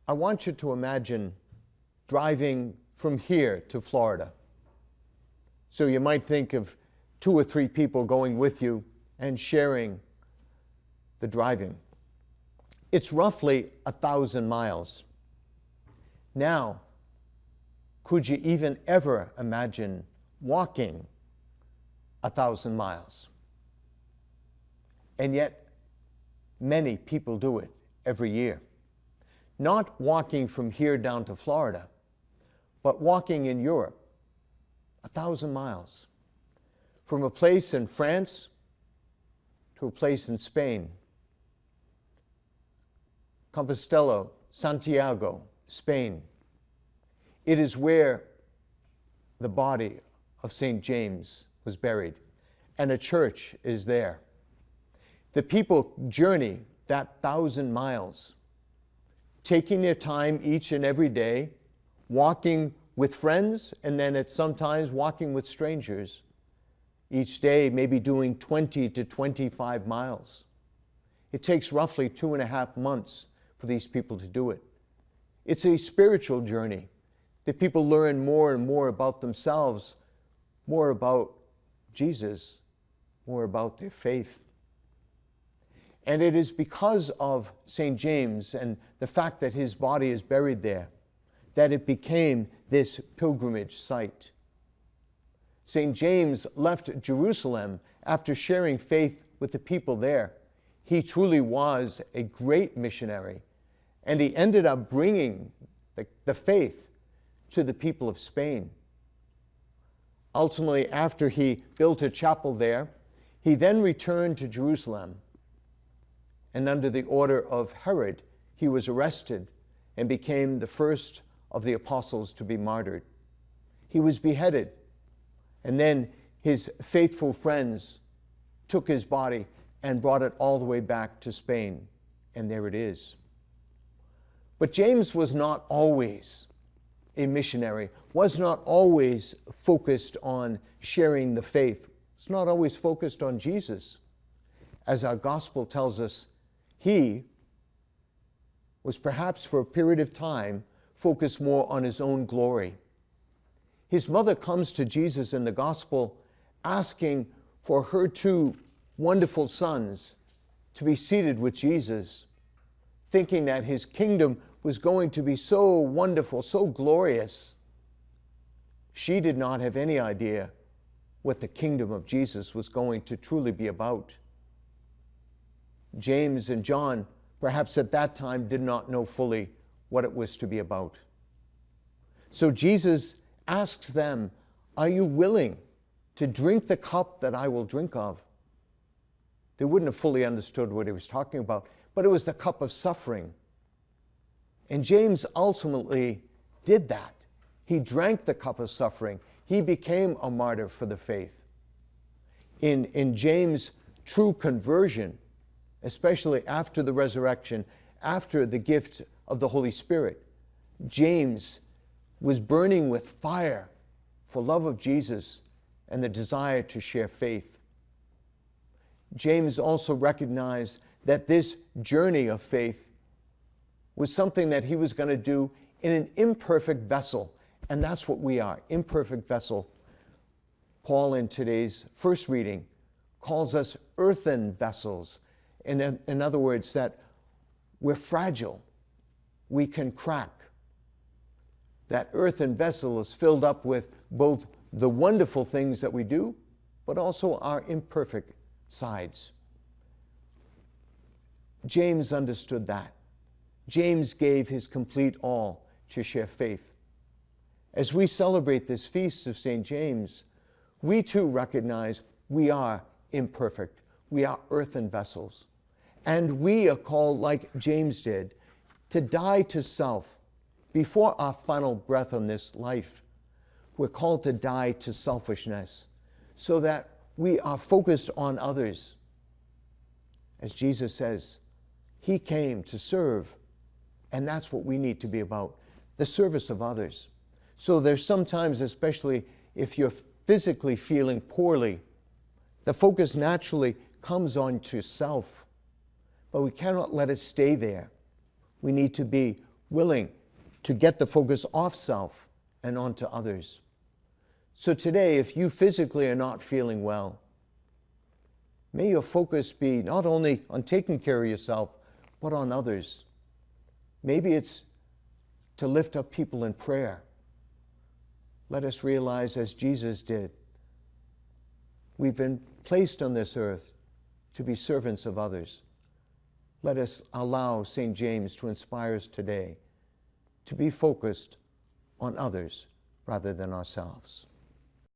I want you to imagine driving from here to Florida. So you might think of 2 or 3 people going with you and sharing the driving. It's roughly 1,000 miles. Now, could you even ever imagine walking 1,000 miles? And yet, many people do it every year. Not walking from here down to Florida, but walking in Europe, 1,000 miles. From a place in France to a place in Spain. Compostela, Santiago, Spain. It is where the body of St. James was buried, and a church is there. The people journey that 1,000 miles, taking their time each and every day, walking with friends, and then at sometimes walking with strangers. Each day, maybe doing 20 to 25 miles. It takes roughly 2.5 months for these people to do it. It's a spiritual journey. The people learn more and more about themselves, more about Jesus, more about their faith. And it is because of St. James and the fact that his body is buried there that it became this pilgrimage site. St. James left Jerusalem after sharing faith with the people there. He truly was a great missionary, and he ended up bringing the faith to the people of Spain. Ultimately, after he built a chapel there, he then returned to Jerusalem, and under the order of Herod, he was arrested and became the first of the apostles to be martyred. He was beheaded, and then his faithful friends took his body and brought it all the way back to Spain, and there it is. But James was not always a missionary, was not always focused on sharing the faith, was not always focused on Jesus. As our gospel tells us, he was perhaps for a period of time focused more on his own glory. His mother comes to Jesus in the gospel asking for her 2 wonderful sons to be seated with Jesus, thinking that his kingdom was going to be so wonderful, so glorious. She did not have any idea what the kingdom of Jesus was going to truly be about. James and John, perhaps at that time, did not know fully what it was to be about. So Jesus asks them, are you willing to drink the cup that I will drink of? They wouldn't have fully understood what he was talking about, but it was the cup of suffering. And James ultimately did that. He drank the cup of suffering. He became a martyr for the faith. In James' true conversion, especially after the resurrection, after the gift of the Holy Spirit, James was burning with fire for love of Jesus and the desire to share faith. James also recognized that this journey of faith was something that he was going to do in an imperfect vessel, and that's what we are, imperfect vessel. Paul, in today's first reading, calls us earthen vessels. In other words, that we're fragile, we can crack. That earthen vessel is filled up with both the wonderful things that we do, but also our imperfect sides. James understood that. James gave his complete all to share faith. As we celebrate this feast of St. James, we too recognize we are imperfect. We are earthen vessels. And we are called, like James did, to die to self. Before our final breath on this life, we're called to die to selfishness so that we are focused on others. As Jesus says, he came to serve, and that's what we need to be about, the service of others. So there's sometimes, especially if you're physically feeling poorly, the focus naturally comes on to self, but we cannot let it stay there. We need to be willing to get the focus off self and onto others. So today, if you physically are not feeling well, may your focus be not only on taking care of yourself, but on others. Maybe it's to lift up people in prayer. Let us realize, as Jesus did, we've been placed on this earth to be servants of others. Let us allow St. James to inspire us today to be focused on others rather than ourselves.